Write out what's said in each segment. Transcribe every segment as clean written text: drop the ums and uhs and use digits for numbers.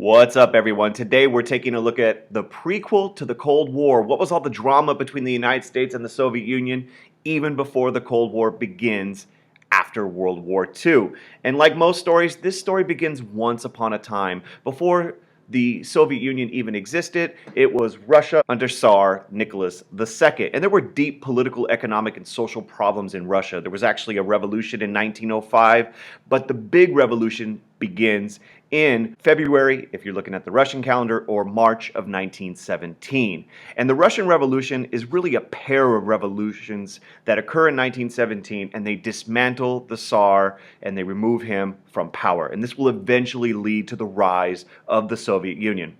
What's up, everyone? Today we're taking a look at the prequel to the Cold War. What was all the drama between the United States and the Soviet Union even before the Cold War begins after World War II? And like most stories, this story begins once upon a time. Before the Soviet Union even existed, it was Russia under Tsar Nicholas II. And there were deep political, economic, and social problems in Russia. There was actually a revolution in 1905, but the big revolution begins in February, if you're looking at the Russian calendar, or March of 1917. And the Russian Revolution is really a pair of revolutions that occur in 1917, and they dismantle the Tsar and they remove him from power. And this will eventually lead to the rise of the Soviet Union.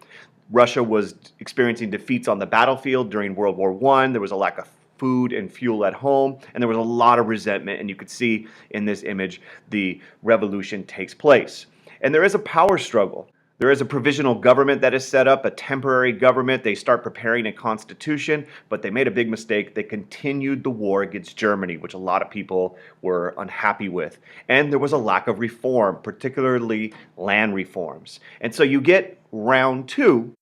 Russia was experiencing defeats on the battlefield during World War I. There was a lack of food and fuel at home, and there was a lot of resentment, and you could see in this image the revolution takes place. And there is a power struggle. There is a provisional government that is set up, a temporary government. They start preparing a constitution, but they made a big mistake. They continued the war against Germany, which a lot of people were unhappy with. And there was a lack of reform, particularly land reforms. And so you get round two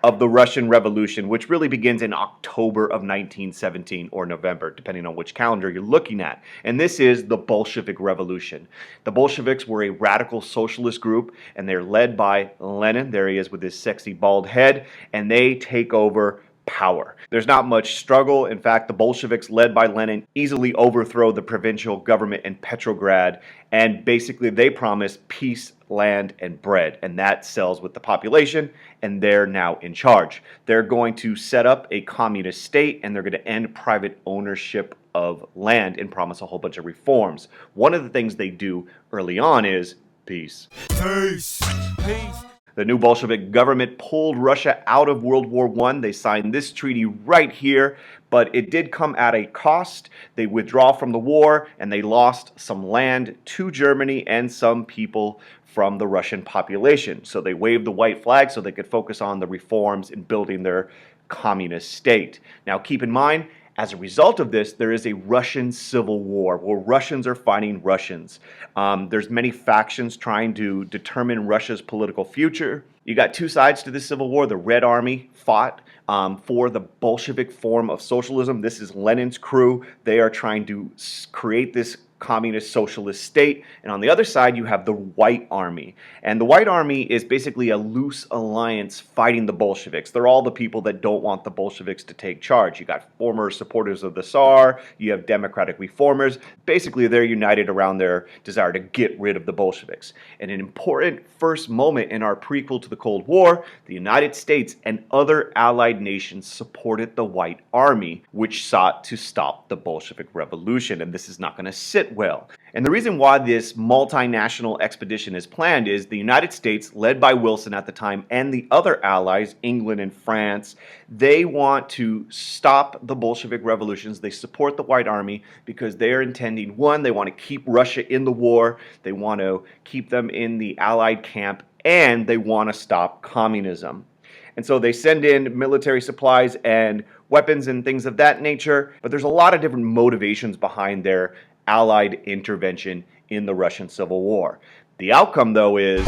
of the Russian Revolution, which really begins in October of 1917 or November, depending on which calendar you're looking at. And this is the Bolshevik Revolution. The Bolsheviks were a radical socialist group, and they're led by Lenin. There he is with his sexy bald head, and they take over power. There's not much struggle. In fact, the Bolsheviks, led by Lenin, easily overthrow the provincial government in Petrograd, and basically they promise peace, land, and bread, and that sells with the population, and they're now in charge. They're going to set up a communist state, and they're going to end private ownership of land and promise a whole bunch of reforms. One of the things they do early on is peace. Peace. Peace. The new Bolshevik government pulled Russia out of World War I. They signed this treaty right here, but it did come at a cost. They withdraw from the war, and they lost some land to Germany and some people from the Russian population. So they waved the white flag so they could focus on the reforms and building their communist state. Now keep in mind, as a result of this, there is a Russian civil war where Russians are fighting Russians. There's many factions trying to determine Russia's political future. You got two sides to this civil war. The Red Army fought for the Bolshevik form of socialism. This is Lenin's crew. They are trying to create this communist socialist state, and on the other side you have the White Army, and the White Army is basically a loose alliance fighting the Bolsheviks. They're all the people that don't want the Bolsheviks to take charge. You got former supporters of the Tsar, you have democratic reformers. Basically they're united around their desire to get rid of the Bolsheviks. And an important first moment in our prequel to the Cold War, the United States and other allied nations supported the White Army, which sought to stop the Bolshevik Revolution, and this is not going to sit well. And the reason why this multinational expedition is planned is the United States, led by Wilson at the time, and the other allies, England and France, they want to stop the Bolshevik revolutions. They support the White Army because they are intending, one, they want to keep Russia in the war, they want to keep them in the Allied camp, and they want to stop communism. And so they send in military supplies and weapons and things of that nature, but there's a lot of different motivations behind their Allied intervention in the Russian Civil War. The outcome, though, is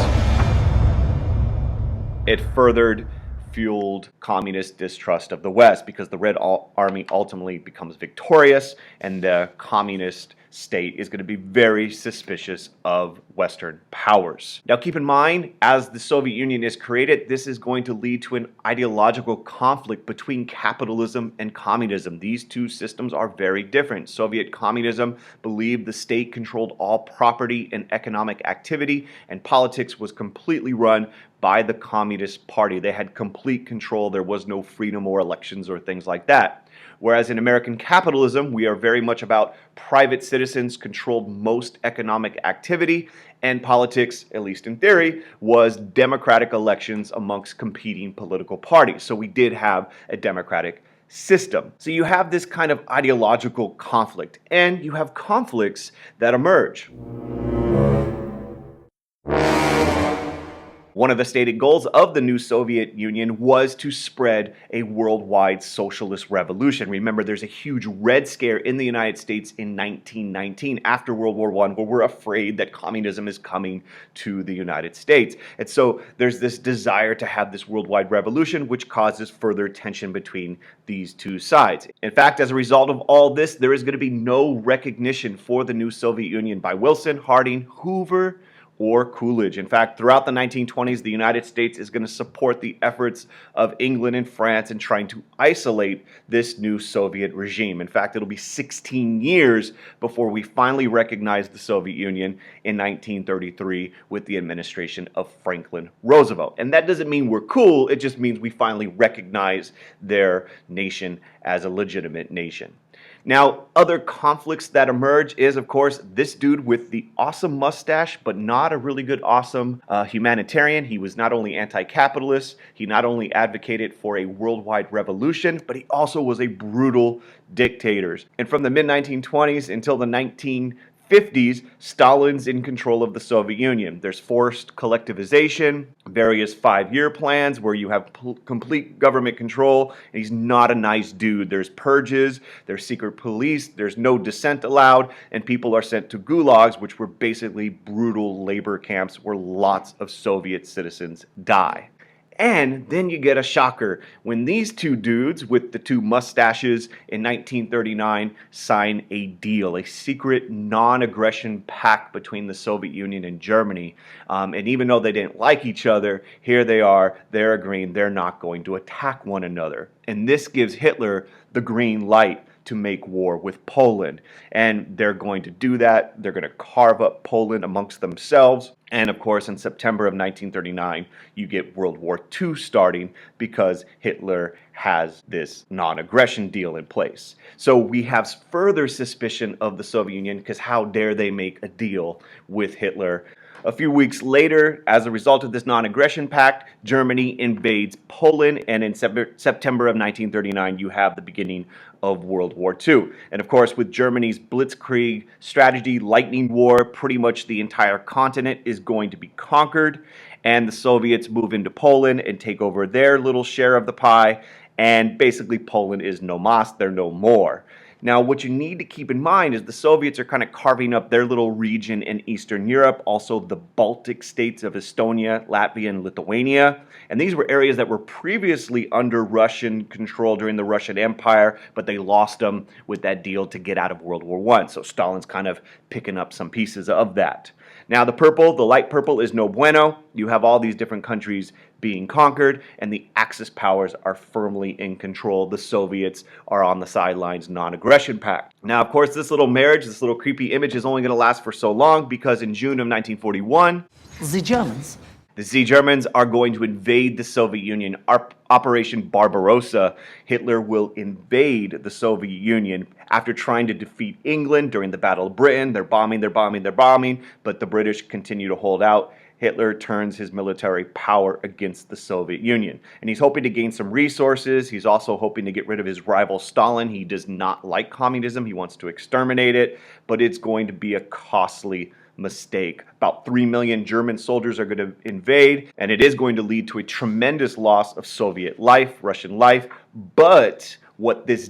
it furthered fueled communist distrust of the West because the Red Army ultimately becomes victorious, and the communist state is going to be very suspicious of Western powers. Now keep in mind, as the Soviet Union is created, this is going to lead to an ideological conflict between capitalism and communism. These two systems are very different. Soviet communism believed the state controlled all property and economic activity, and politics was completely run by the Communist Party. They had complete control. There was no freedom or elections or things like that. Whereas in American capitalism, we are very much about private citizens controlled most economic activity, and politics, at least in theory, was democratic elections amongst competing political parties. So we did have a democratic system. So you have this kind of ideological conflict, and you have conflicts that emerge. One of the stated goals of the new Soviet Union was to spread a worldwide socialist revolution. Remember, there's a huge Red Scare in the United States in 1919 after World War I, where we're afraid that communism is coming to the United States. And so there's this desire to have this worldwide revolution, which causes further tension between these two sides. In fact, as a result of all this, there is going to be no recognition for the new Soviet Union by Wilson, Harding, Hoover, or Coolidge. In fact, throughout the 1920s, the United States is going to support the efforts of England and France in trying to isolate this new Soviet regime. In fact, it'll be 16 years before we finally recognize the Soviet Union in 1933 with the administration of Franklin Roosevelt. And that doesn't mean we're cool, it just means we finally recognize their nation as a legitimate nation. Now, other conflicts that emerge is, of course, this dude with the awesome mustache, but not a really good awesome humanitarian. He was not only anti-capitalist, he not only advocated for a worldwide revolution, but he also was a brutal dictator. And from the mid-1920s until the 1950s, Stalin's in control of the Soviet Union. There's forced collectivization, various 5-year plans where you have complete government control, and he's not a nice dude. There's purges, there's secret police, there's no dissent allowed, and people are sent to gulags, which were basically brutal labor camps where lots of Soviet citizens die. And then you get a shocker when these two dudes with the two mustaches in 1939 sign a deal, a secret non-aggression pact between the Soviet Union and Germany. And even though they didn't like each other, here they are, they're agreeing they're not going to attack one another. And this gives Hitler the green light to make war with Poland. And they're going to do that. They're going to carve up Poland amongst themselves. And of course, in September of 1939, you get World War II starting because Hitler has this non-aggression deal in place. So we have further suspicion of the Soviet Union because how dare they make a deal with Hitler? A few weeks later, as a result of this non-aggression pact, Germany invades Poland, and in September of 1939, you have the beginning of World War II. And of course, with Germany's blitzkrieg strategy, lightning war, pretty much the entire continent is going to be conquered, and the Soviets move into Poland and take over their little share of the pie, and basically Poland is no mas, they're no more. Now, what you need to keep in mind is the Soviets are kind of carving up their little region in Eastern Europe, also the Baltic states of Estonia, Latvia, and Lithuania. And these were areas that were previously under Russian control during the Russian Empire, but they lost them with that deal to get out of World War I. So Stalin's kind of picking up some pieces of that. Now, the purple, the light purple, is no bueno. You have all these different countries being conquered, and the Axis powers are firmly in control. The Soviets are on the sidelines, non-aggression pact. Now, of course, this little marriage, this little creepy image is only going to last for so long because in June of 1941, the Z Germans are going to invade the Soviet Union. Operation Barbarossa, Hitler will invade the Soviet Union after trying to defeat England during the Battle of Britain. They're bombing, but the British continue to hold out. Hitler turns his military power against the Soviet Union. And he's hoping to gain some resources. He's also hoping to get rid of his rival Stalin. He does not like communism. He wants to exterminate it, but it's going to be a costly mistake. About 3 million German soldiers are going to invade, and it is going to lead to a tremendous loss of Soviet life, Russian life. But what this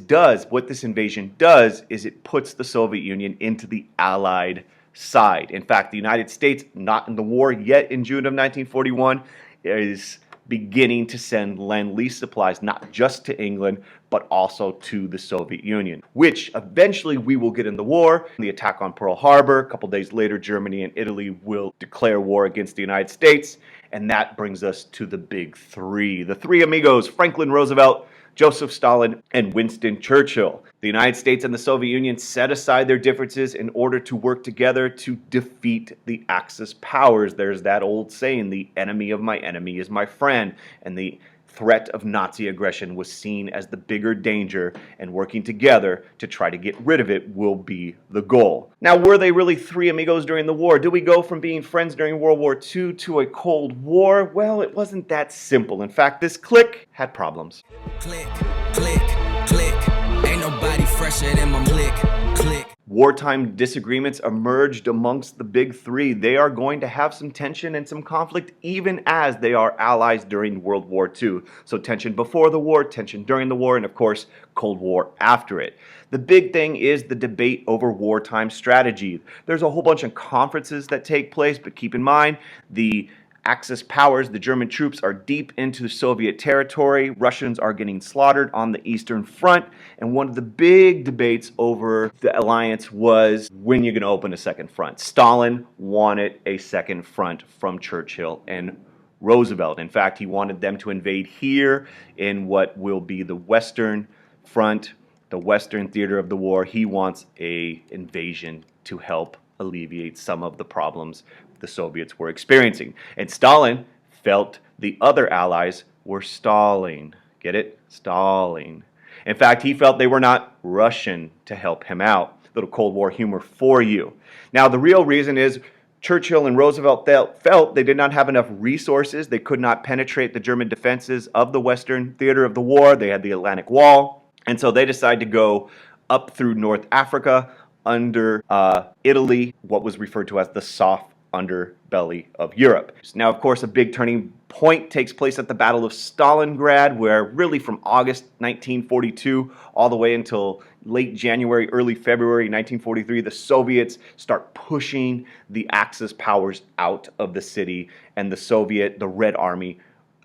invasion does, is it puts the Soviet Union into the Allied side. In fact, the United States, not in the war yet in June of 1941, is beginning to send Lend-Lease supplies not just to England, but also to the Soviet Union, which eventually we will get in the war. The attack on Pearl Harbor, a couple days later, Germany and Italy will declare war against the United States, and that brings us to the big three. The three amigos, Franklin Roosevelt, Joseph Stalin, and Winston Churchill. The United States and the Soviet Union set aside their differences in order to work together to defeat the Axis powers. There's that old saying, the enemy of my enemy is my friend, and the threat of Nazi aggression was seen as the bigger danger, and working together to try to get rid of it will be the goal. Now, were they really three amigos during the war? Did we go from being friends during World War II to a Cold War? Well, it wasn't that simple. In fact, this clique had problems. Click, click, click. Ain't no nobody fresher than my lick. Click. Wartime disagreements emerged amongst the big three. They are going to have some tension and some conflict even as they are allies during World War II. So tension before the war, tension during the war, and of course, Cold War after it. The big thing is the debate over wartime strategy. There's a whole bunch of conferences that take place, but keep in mind, the Axis powers, the German troops, are deep into Soviet territory. Russians are getting slaughtered on the Eastern Front. And one of the big debates over the alliance was when you're going to open a second front. Stalin wanted a second front from Churchill and Roosevelt. In fact, he wanted them to invade here in what will be the Western Front, the Western theater of the war. He wants an invasion to help alleviate some of the problems the Soviets were experiencing. And Stalin felt the other allies were stalling. Get it? Stalling. In fact, he felt they were not Russian to help him out. Little Cold War humor for you. Now, the real reason is Churchill and Roosevelt felt they did not have enough resources. They could not penetrate the German defenses of the Western theater of the war. They had the Atlantic Wall. And so they decided to go up through North Africa under Italy, what was referred to as the soft underbelly of Europe. Now, of course, a big turning point takes place at the Battle of Stalingrad, where really from August 1942 all the way until late January, early February 1943, the Soviets start pushing the Axis powers out of the city, and the Red Army,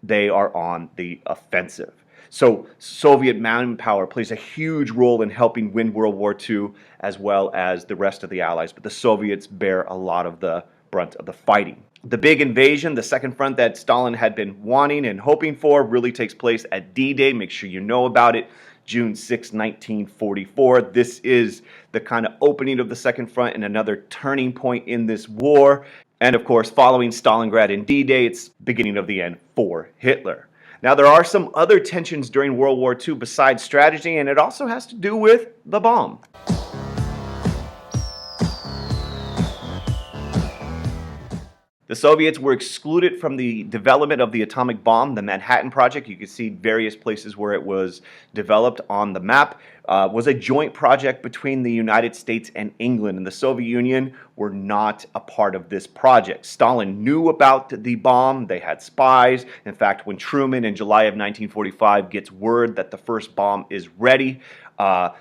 they are on the offensive. So Soviet manpower plays a huge role in helping win World War II, as well as the rest of the Allies, but the Soviets bear a lot of the brunt of the fighting. The big invasion, the second front that Stalin had been wanting and hoping for, really takes place at D-Day. Make sure you know about it. June 6, 1944. This is the kind of opening of the second front and another turning point in this war. And of course, following Stalingrad and D-Day, it's beginning of the end for Hitler. Now, there are some other tensions during World War II besides strategy, and it also has to do with the bomb. The Soviets were excluded from the development of the atomic bomb, the Manhattan Project. You can see various places where it was developed on the map. Was a joint project between the United States and England, and the Soviet Union were not a part of this project. Stalin knew about the bomb. They had spies. In fact, when Truman in July of 1945 gets word that the first bomb is ready,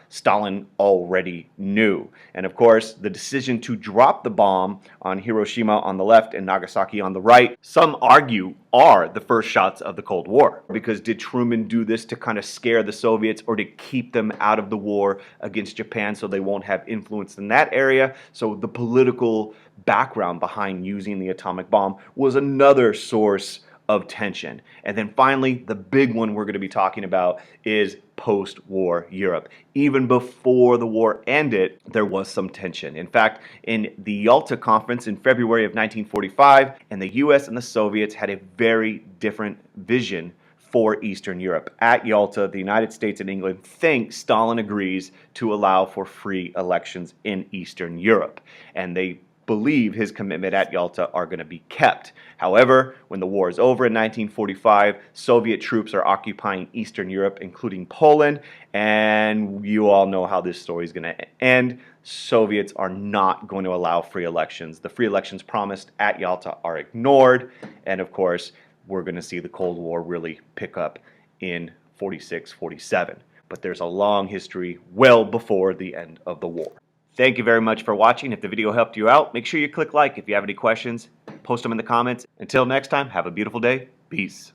Stalin already knew. And of course, the decision to drop the bomb on Hiroshima on the left and Nagasaki on the right, some argue are the first shots of the Cold War. Because did Truman do this to kind of scare the Soviets or to keep them out of the war against Japan so they won't have influence in that area? So the political background behind using the atomic bomb was another source of tension. And then finally, the big one we're going to be talking about is post-war Europe. Even before the war ended, there was some tension. In fact, in the Yalta Conference in February of 1945, and the US and the Soviets had a very different vision for Eastern Europe. At Yalta, the United States and England think Stalin agrees to allow for free elections in Eastern Europe. And they believe his commitment at Yalta are going to be kept. However, when the war is over in 1945, Soviet troops are occupying Eastern Europe, including Poland, and you all know how this story is going to end. Soviets are not going to allow free elections. The free elections promised at Yalta are ignored, and of course, we're going to see the Cold War really pick up in 46, 47. But there's a long history well before the end of the war. Thank you very much for watching. If the video helped you out, make sure you click like. If you have any questions, post them in the comments. Until next time, have a beautiful day. Peace.